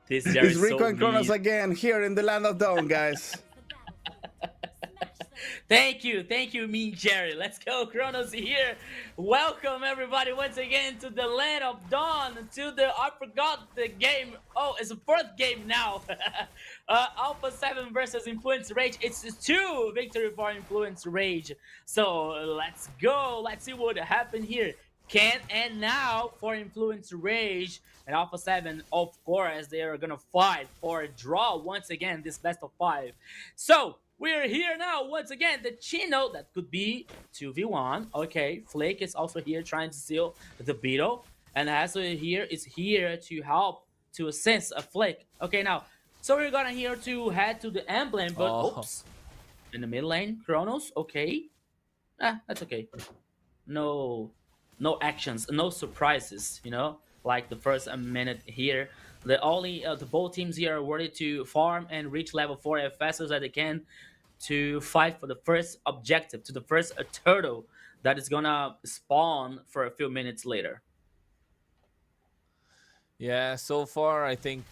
This Jerry It's is Rico so and Kronos mean. again here in the land of Dawn, guys. Thank you, Mean Jerry. Let's go, Kronos here. Welcome everybody once again to the land of dawn. To the I forgot the game. Oh, it's a fourth game now. Alpha 7 versus Influence Rage. It's 2 victory for Influence Rage. So let's go. Let's see what happened here. Can and now for Influence Rage and Alpha 7, of course, they are gonna fight for a draw once again. This best of 5. So we're here now once again. The Chino that could be 2v1. Okay, Flake is also here trying to steal the Beetle, and also here is here to help to assist a Flake. Okay, now so we're gonna here to head to the emblem, but Oh, oops, in the mid lane, Kronos. Okay, that's okay. No, no actions, no surprises. Like the first minute here. The both teams here are ready to farm and reach level 4 as fast as they can to fight for the first objective, to the first turtle that is gonna spawn for a few minutes later. yeah. So far, I think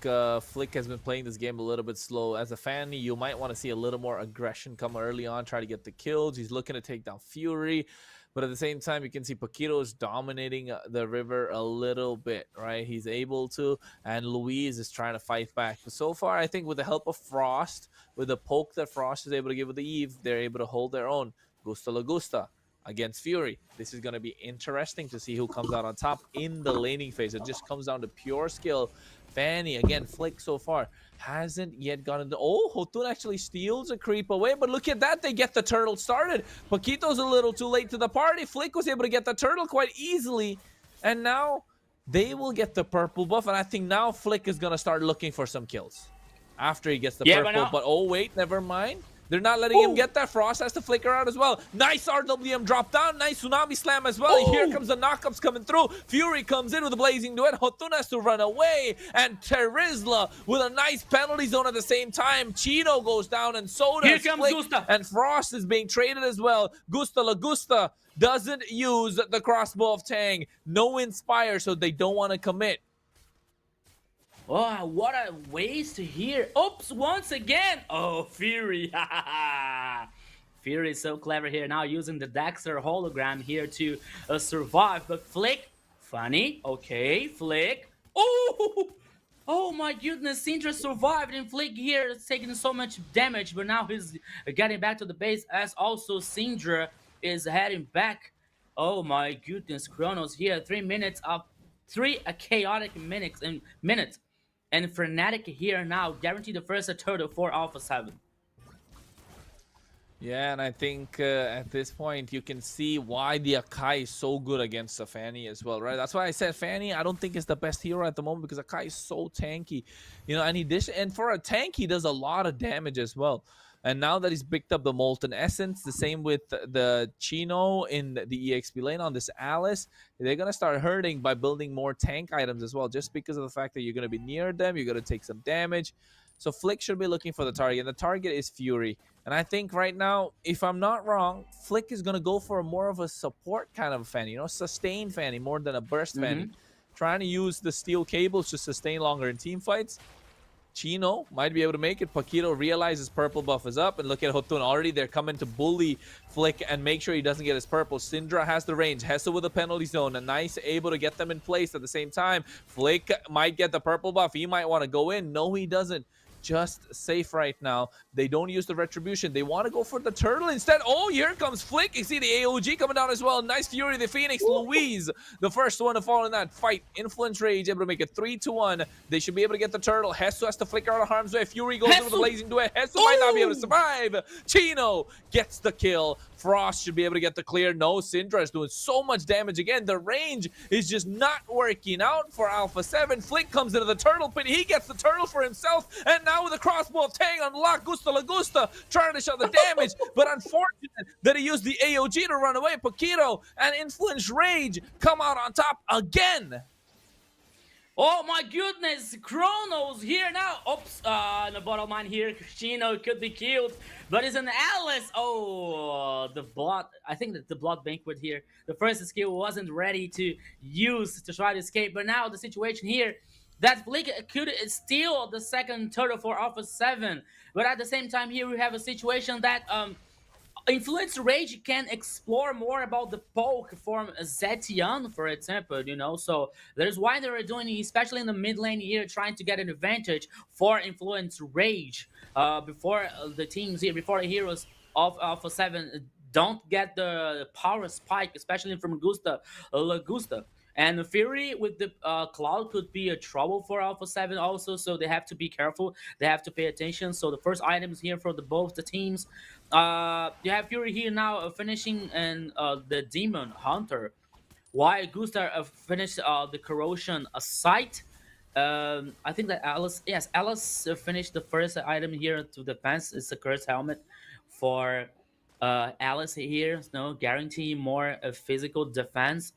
Flick has been playing this game a little bit slow. As a fan, you might want to see a little more aggression come early on, try to get the kills. He's looking to take down Fury. But at the same time, you can see Paquito is dominating the river a little bit, right? He's able to, and Louise is trying to fight back. But so far, I think with the help of Frost, with the poke that Frost is able to give with the Eve, they're able to hold their own. Gusta La Gusta against Fury. This is going to be interesting to see who comes out on top in the laning phase. It just comes down to pure skill. Fanny, again, Flick so far hasn't yet gotten the... Oh, Hotun actually steals a creep away, but look at that. They get the turtle started. Paquito's a little too late to the party. Flick was able to get the turtle quite easily, and now they will get the purple buff, and I think now Flick is going to start looking for some kills after he gets the Yeah, purple, but oh, wait, never mind. They're not letting him Ooh. get that. Frost has to flicker out as well. Nice RWM drop down. Nice Tsunami Slam as well. Ooh. Here comes the knockups coming through. Fury comes in with a Blazing Duet. Hotun has to run away. And Terizla with a nice penalty zone at the same time. Chino goes down and so does Here comes Flick. Gusta. And Frost is being traded as well. Gusta La Gusta doesn't use the crossbow of Tang. No Inspire, so they don't want to commit. Oh, what a waste here. Oops, once again. Oh, Fury. Fury is so clever here now using the Dexter hologram here to survive. But Flick, funny. Okay, Flick. Oh, oh my goodness. Syndra survived and Flick here is taking so much damage. But now he's getting back to the base as also Syndra is heading back. Oh my goodness. Kronos here. 3 minutes of 3 chaotic minutes. And Frenetic here now, guarantee the first turtle for Alpha 7. Yeah, and I think at this point you can see why the Akai is so good against the Fanny as well, right? That's why I said Fanny, I don't think is the best hero at the moment because Akai is so tanky, and for a tank he does a lot of damage as well. And now that he's picked up the Molten Essence, the same with the Chino in the EXP lane on this Alice, they're going to start hurting by building more tank items as well, just because of the fact that you're going to be near them, you're going to take some damage. So Flick should be looking for the target, and the target is Fury. And I think right now, if I'm not wrong, Flick is going to go for more of a support kind of Fanny, sustain Fanny more than a burst Fanny. Trying to use the steel cables to sustain longer in team fights. Chino might be able to make it. Paquito realizes purple buff is up. And look at Hotun. Already they're coming to bully Flick and make sure he doesn't get his purple. Syndra has the range. Hessa with a penalty zone. And nice able to get them in place at the same time. Flick might get the purple buff. He might want to go in. No, he doesn't. Just safe right now. They don't use the retribution. They want to go for the turtle instead. Oh, here comes Flick. You see the AOG coming down as well. Nice Fury, the Phoenix. Louise, the first one to fall in that fight. Influence Rage able to make it 3-1. They should be able to get the turtle. Hesu has to flicker out of harm's way. Fury goes in with a Blazing Duet. Hesu might not be able to survive. Chino gets the kill. Frost should be able to get the clear. No, Syndra is doing so much damage again. The range is just not working out for Alpha 7. Flick comes into the turtle pit. He gets the turtle for himself. And now with the crossbow of Tang unlocked, Gusta La Gusta trying to show the damage. But unfortunate that he used the AOG to run away. Paquito and Influence Rage come out on top again. Oh my goodness, Kronos here now. Oops, the bottom line here, Chino could be killed, but it's an Alice. Oh, the blood, I think that the blood banquet here, the first skill wasn't ready to use to try to escape, but now the situation here, that Flick could steal the second turtle for Alpha 7. But at the same time, here we have a situation that Influence Rage can explore more about the poke from Zetian, for example, So there's why they're doing, especially in the mid lane here, trying to get an advantage for Influence Rage before the teams here, before the heroes of Alpha 7 don't get the power spike, especially from Gusta. And Fury with the Cloud could be a trouble for Alpha 7 also, so they have to be careful. They have to pay attention. So the first items here for both the teams. You have Fury here now finishing and the Demon Hunter. Why Gustav finished the Corrosion Sight. I think that Alice finished the first item here to defense. It's a Curse Helmet for Alice here. No guarantee more physical defense.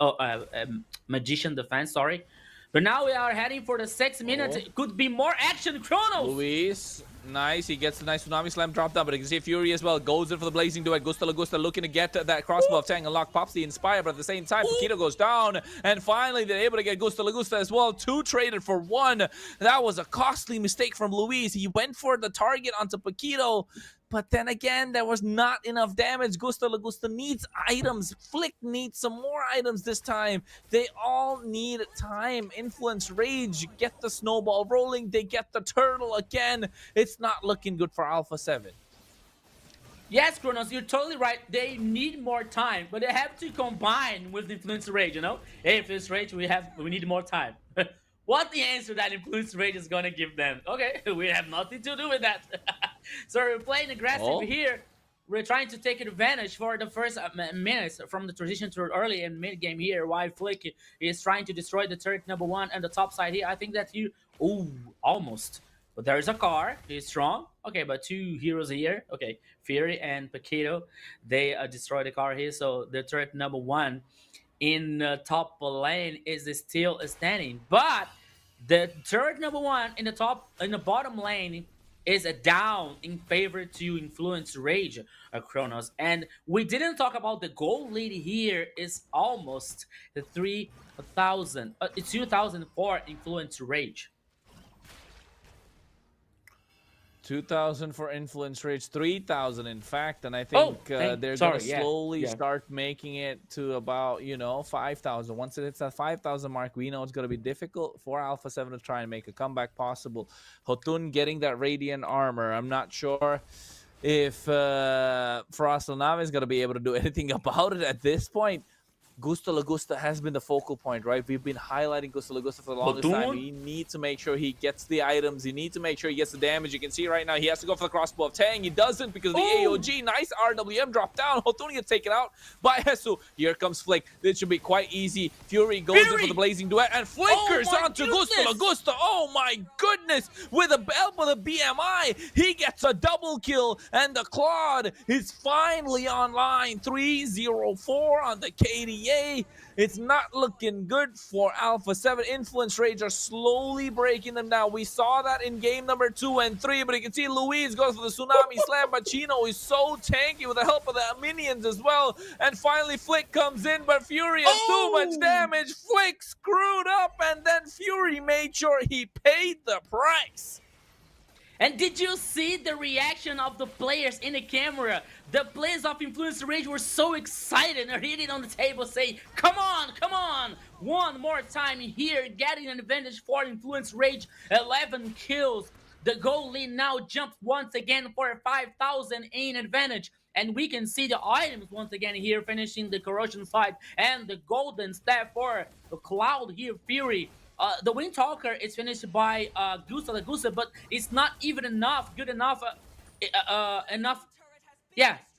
Magician defense. Sorry. But now we are heading for the 6 minutes. Oh. It could be more action. Chronos. Luis, nice. He gets a nice Tsunami Slam drop down, but you can see Fury as well goes in for the Blazing Duet. Gusta looking to get that crossbow of Tang and Lock, pops the Inspire, but at the same time, Paquito goes down, and finally they're able to get Gusta as well. 2 traded for 1. That was a costly mistake from Luis. He went for the target onto Paquito, but then again, there was not enough damage. Gusta needs items. Flick needs some more items this time. They all need time. Influence Rage, get the snowball rolling. They get the turtle again. It's not looking good for Alpha 7. Yes, Kronos, you're totally right. They need more time, but they have to combine with Influence Rage, Hey, Influence Rage, we need more time. What the answer that Influence Rage is gonna give them? Okay, we have nothing to do with that. So we're playing aggressive here. We're trying to take advantage for the first minutes from the transition to early and mid game here. While Flick is trying to destroy the turret number 1 and the top side here. I think that almost. But there is a car. He's strong. Okay, but 2 heroes here. Okay, Fury and Paquito. They destroy the car here. So the turret number 1 in top lane is still standing. But the turret number 1 in the bottom lane is down in favor to Influence Rage, Kronos. And we didn't talk about the gold lead here is almost the 3,000. It's 2,000 for Influence Rage. 2,000 for Influence Rage, 3,000 in fact, and I think they're going to slowly start making it to about, 5,000. Once it hits that 5,000 mark, we know it's going to be difficult for Alpha 7 to try and make a comeback possible. Hotun getting that Radiant Armor. I'm not sure if Frost Lanave is going to be able to do anything about it at this point. Gusta has been the focal point, right? We've been highlighting Gusta for the longest time. We need to make sure he gets the items. You need to make sure he gets the damage. You can see right now he has to go for the crossbow of Tang. He doesn't because of the AOG. Nice RWM drop down. Hotun gets taken out by Hesu. Here comes Flick. This should be quite easy. Fury goes in for the Blazing Duet and flickers onto Gusta. Oh my goodness. With a help with a BMI, he gets a double kill and the Claude is finally online. 3-0-4 on the KDA. It's not looking good for Alpha 7. Influence Rage are slowly breaking them down. We saw that in game number 2 and 3, but you can see Luis goes for the Tsunami Slam, but Chino is so tanky with the help of the minions as well. And finally Flick comes in, but Fury has too much damage. Flick screwed up, and then Fury made sure he paid the price. And did you see the reaction of the players in the camera? The players of Influence Rage were so excited and hitting on the table saying, come on, one more time here, getting an advantage for Influence Rage, 11 kills. The goal lead now jumps once again for 5,000 in advantage. And we can see the items once again here, finishing the Corrosion side and the golden staff for the Cloud here, Fury. The Windtalker is finished by Gusta, but it's not even good enough.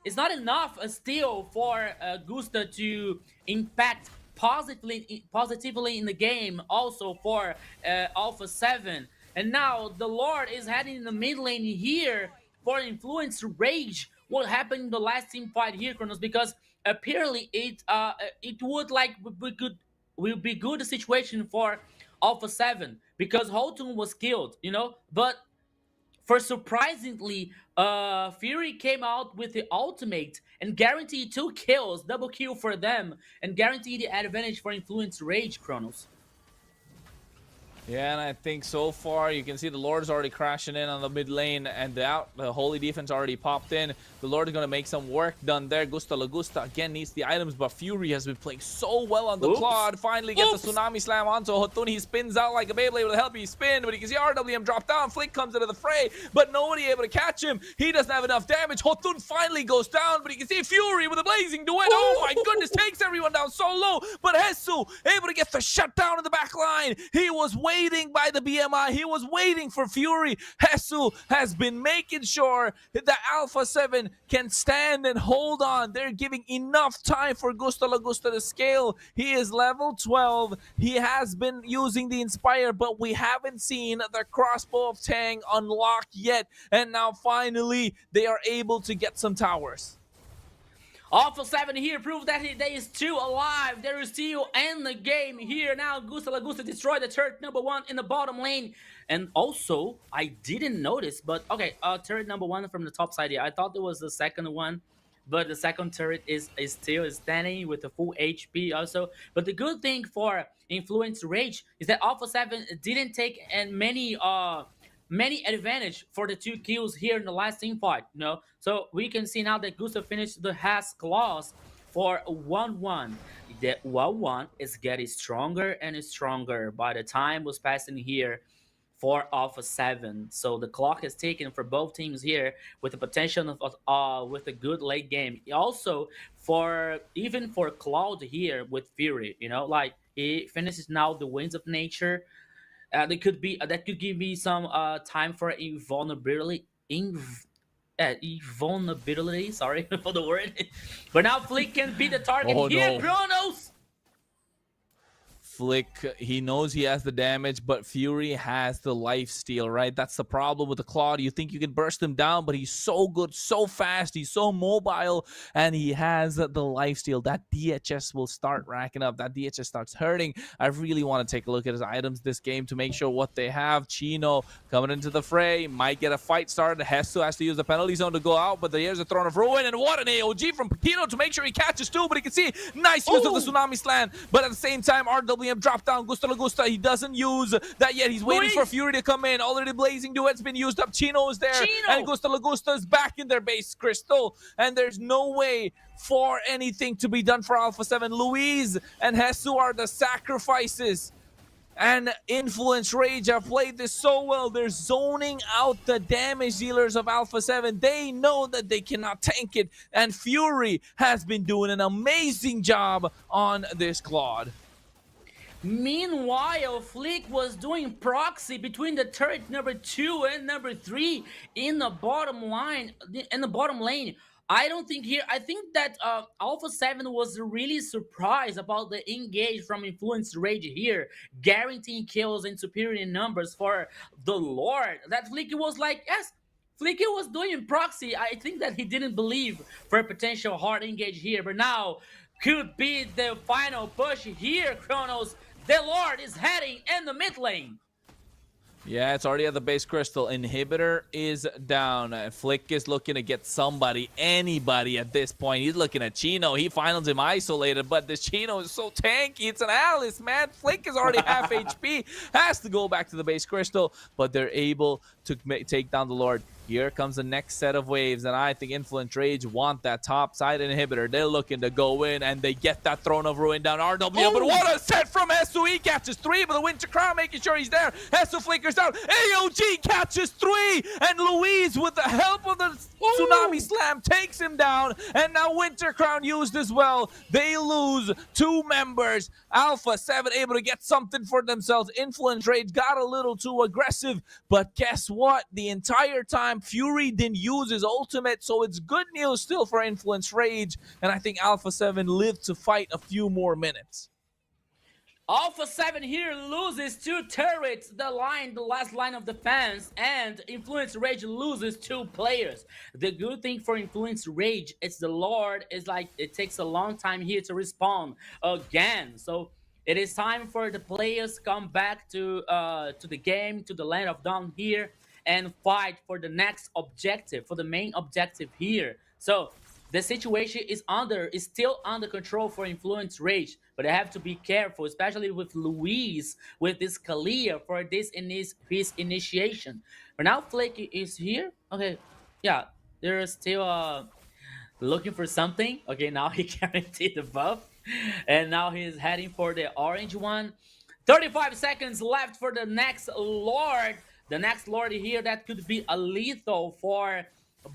It's not enough still for Gusta to impact positively in the game. Also for Alpha 7, and now the Lord is heading in the mid lane here for Influence Rage. What happened in the last team fight here, Kronos? Because apparently it will be good situation for Alpha 7 because Hotun was killed, but for surprisingly, Fury came out with the ultimate and guaranteed 2 kills, double kill for them, and guaranteed the advantage for Influence Rage, Kronos. Yeah, and I think so far you can see the Lord's already crashing in on the mid lane, and the Holy Defense already popped in. The Lord is going to make some work done there. Gusta Lagusta again needs the items, but Fury has been playing so well on the Oops. Claude. Finally gets a Tsunami Slam onto Hotun. He spins out like a Beyblade with a help. He spin, but you can see RWM drop down. Flick comes into the fray, but nobody able to catch him. He doesn't have enough damage. Hotun finally goes down, but you can see Fury with a blazing duet. Oh my goodness, takes everyone down so low, but Hesu able to get the shutdown in the back line. He was waiting by the BMI. He was waiting for Fury. Hesu has been making sure that Alpha 7 can stand and hold on. They're giving enough time for Gusta Lagusta to scale. He is level 12. He has been using the Inspire, but we haven't seen the Crossbow of Tang unlocked yet. And now finally, they are able to get some towers. Alpha 7 here proved that they is still alive. There is still in the game here. Now Gusta Lagusta destroyed the turret number 1 in the bottom lane. And also, I didn't notice, but okay, turret number 1 from the top side here. I thought it was the second one, but the second turret is still standing with the full HP also. But the good thing for Influence Rage is that Alpha 7 didn't take many advantage for the 2 kills here in the last team fight, you know. So we can see now that Gustav finished the Has clause for 1-1. That 1-1 is getting stronger and stronger by the time was passing here for Alpha 7. So the clock is ticking for both teams here with the potential of with a good late game. Also for even for Cloud here with Fury, you know, like he finishes now the Winds of Nature. That could give me some time for invulnerability. Invulnerability. Sorry for the word. But now Flick can be the target here. No. Kronos. Flick, he knows he has the damage, but Fury has the lifesteal, right? That's the problem with the Claude. You think you can burst him down, but he's so good, so fast, he's so mobile, and he has the lifesteal. That DHS will start racking up. That DHS starts hurting. I really want to take a look at his items this game to make sure what they have. Chino coming into the fray, might get a fight started. Hesu has to use the penalty zone to go out, but there's a Throne of Ruin, and what an AOG from Pekino to make sure he catches two, but you can see nice use of the Tsunami Slam, but at the same time, RWM drop down. Gusta Lagusta, he doesn't use that yet. He's waiting for Fury to come in. Already Blazing Duet's been used up. Chino is there. And Gusta Lagusta is back in their base crystal. And there's no way for anything to be done for Alpha 7. Louise and Hesu are the sacrifices. And Influence Rage have played this so well. They're zoning out the damage dealers of Alpha 7. They know that they cannot tank it. And Fury has been doing an amazing job on this Claude. Meanwhile, Flick was doing proxy between the turret number 2 and number 3 in the bottom line, in the bottom lane. I think that Alpha 7 was really surprised about the engage from Influence Rage here, guaranteeing kills and superior numbers for the Lord. That Flick was like, yes, Flicky was doing proxy. I think that he didn't believe for a potential hard engage here, but now could be the final push here, Kronos. The Lord is heading in the mid lane. Yeah, it's already at the base crystal. Inhibitor is down. Flick is looking to get somebody, anybody at this point. He's looking at Chino. He finds him isolated, but this Chino is so tanky. It's an Alice, man. Flick is already half HP. Has to go back to the base crystal, but they're able to take down the Lord. Here comes the next set of waves, and I think Influence Rage want that top side inhibitor. They're looking to go in, and they get that Throne of Ruin down RW. But what a set from Hesu. He catches 3, but the Winter Crown making sure he's there. Hesu flickers down. AOG catches 3, and Louise, with the help of the Tsunami Slam, takes him down. And now Winter Crown used as well. They lose 2 members. Alpha 7 able to get something for themselves. Influence Rage got a little too aggressive, but guess what? The entire time, Fury didn't use his ultimate, so it's good news still for Influence Rage, and I think Alpha 7 lived to fight a few more minutes. Alpha 7 here loses 2 turrets, the last line of defense, and Influence Rage loses 2 players. The good thing for Influence Rage is the Lord is like, it takes a long time here to respawn again, so it is time for the players to come back to the game, to the Land of Dawn here, and fight for the next objective, for the main objective here. So the situation is still under control for Influence Rage, but I have to be careful, especially with Luis, with this Kalia for this his initiation. But now Flick is here. Okay, yeah, there is still looking for something. Okay, now he guaranteed the buff. And now he's heading for the orange one. 35 seconds left for the next Lord. The next Lord here that could be a lethal for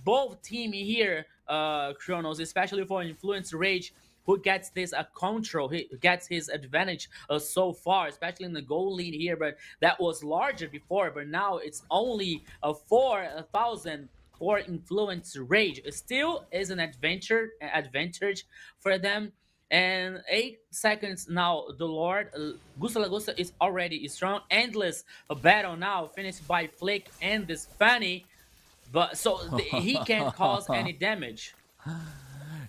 both team here, Kronos, especially for Influence Rage, who gets this control, he gets his advantage so far, especially in the goal lead here. But that was larger before, but now it's only 4,000 for Influence Rage. It still is an advantage for them. And 8 seconds now, the Lord Gusta Lagosta is already strong. Endless battle now, finished by Flick and this Fanny, but so he can't cause any damage.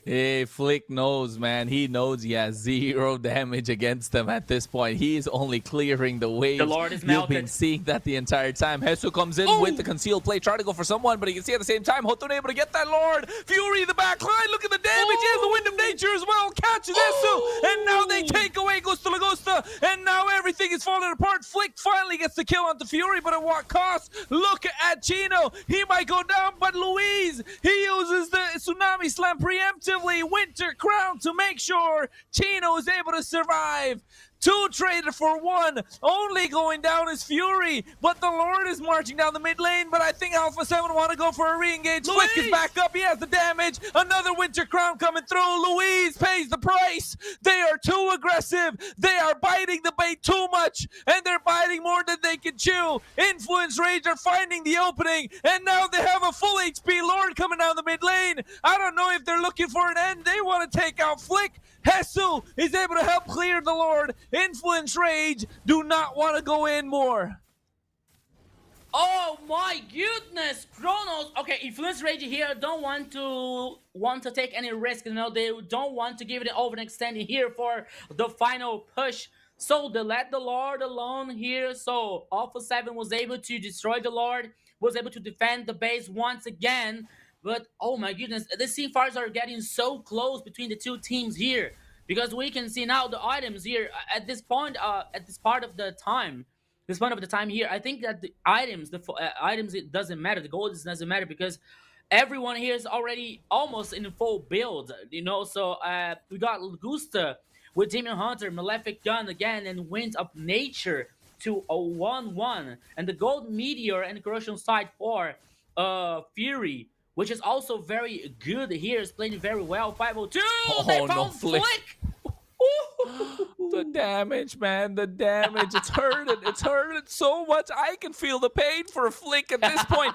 Hey, Flick knows, man. He knows he has 0 damage against them at this point. He is only clearing the waves. The Lord is You've melted. been seeing that the entire time. Hesu comes in with the concealed play, trying to go for someone, but you can see at the same time, Hotun able to get that Lord. Fury in the back line. Look at the damage. He has the Wind of Nature as well. Catches Hesu, and now they take away Gusta Lagosta, and now everything is falling apart. Flick finally gets the kill onto Fury, but at what cost? Look at Chino. He might go down, but Luis, he uses the Tsunami Slam preemptively. Winter Crown to make sure Chino is able to survive. 2 traded for 1. Only going down is Fury, but the Lord is marching down the mid lane. But I think Alpha 7 want to go for a re-engage. Flick is back up. He has the damage. Another Winter Crown coming through. Luis pays the price. They are too aggressive. They are biting the bait too much, and they're biting more than they can chew. Influence Rage are finding the opening, and now they have a full HP Lord coming down the mid lane. I don't know if they're looking for an end. They want to take out Flick. Hesu is able to help clear the Lord. Influence Rage do not want to go in more. Oh my goodness, Kronos. Okay, Influence Rage here don't want to take any risk. You know, they don't want to give it an overextending here for the final push. So they let the Lord alone here. So Alpha 7 was able to destroy the Lord, was able to defend the base once again. But oh my goodness, the C-Fires are getting so close between the two teams here, because we can see now the items here at this point, at this part of the time. This point of the time here, I think that the items, it doesn't matter. The gold doesn't matter because everyone here is already almost in full build, you know. So we got Gusta with Demon Hunter, Malefic Gun again, and Wind of Nature to a 1-1, and the Gold Meteor and Corrosion Side for Fury, which is also very good here. Is playing very well. 502. They found Flick. The damage, man. The damage. It's hurting. It's hurting so much. I can feel the pain for Flick at this point.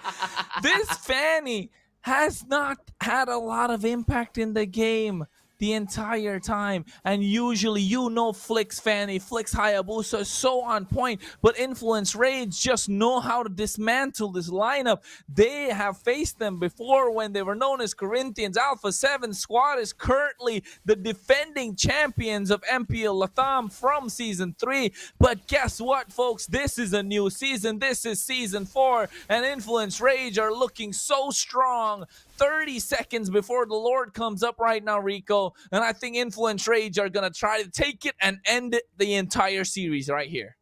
This Fanny has not had a lot of impact in the game the entire time, and usually, you know, Flick's Fanny, Flick's Hayabusa is so on point, but Influence Rage just know how to dismantle this lineup. They have faced them before when they were known as Corinthians. Alpha 7 squad is currently the defending champions of MPL Latam from Season 3, but guess what, folks? This is a new season. This is Season 4, and Influence Rage are looking so strong. 30 seconds before the Lord comes up right now, Rico. And I think Influence Rage are going to try to take it and end it the entire series right here.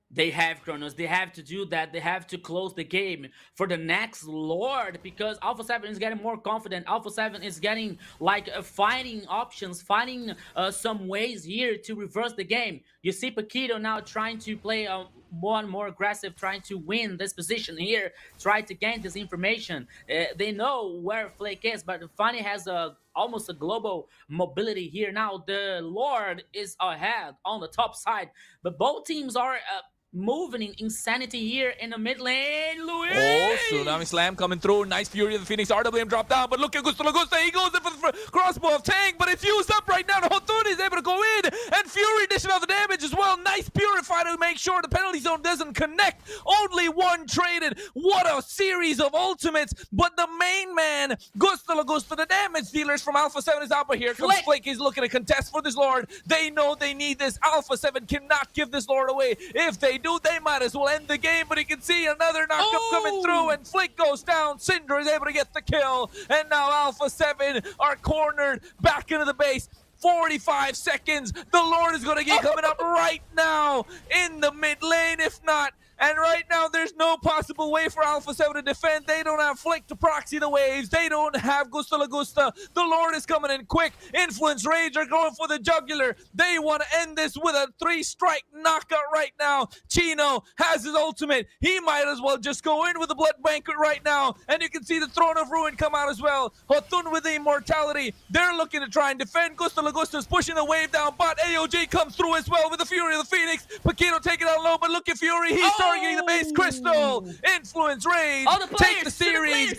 They have, Kronos. They have to do that. They have to close the game for the next Lord, because Alpha 7 is getting more confident. Alpha 7 is getting like finding options, finding some ways here to reverse the game. You see Paquito now trying to play more and more aggressive, trying to win this position here, try to gain this information. They know where Flake is, but Fanny has almost a global mobility here. Now the Lord is ahead on the top side, but both teams are moving in insanity here in the mid lane. Luis! Oh, Tsunami Slam coming through. Nice Fury of the Phoenix. RWM drop down, but look at Gusto Lagosta. He goes in for the crossbow of Tang, but it's used up right now. Hotun is able to go in, and Fury dishing out the damage as well. Nice Purify to make sure the penalty zone doesn't connect. Only 1 traded. What a series of ultimates, but the main man, Gusto Lagosta, the damage dealers from Alpha 7 is out, but here comes Flake. He's looking to contest for this Lord. They know they need this. Alpha 7 cannot give this Lord away. If they do, they might as well end the game. But you can see another knockup coming through, and Flick goes down. Syndra is able to get the kill, and now Alpha 7 are cornered back into the base. 45 seconds. The Lord is going to get coming up right now in the mid lane, if not. And right now, there's no possible way for Alpha 7 to defend. They don't have Flick to proxy the waves. They don't have Gusta Lagusta. The Lord is coming in quick. Influence Rage are going for the jugular. They want to end this with a 3-strike knockout right now. Chino has his ultimate. He might as well just go in with the Blood Banquet right now. And you can see the Throne of Ruin come out as well. Hotun with the Immortality. They're looking to try and defend. Gusta Lagusta's pushing the wave down, but AOG comes through as well with the Fury of the Phoenix. Paquito taking out low, but look at Fury. He's targeting the base crystal. Influence Rage. All the players, take the series.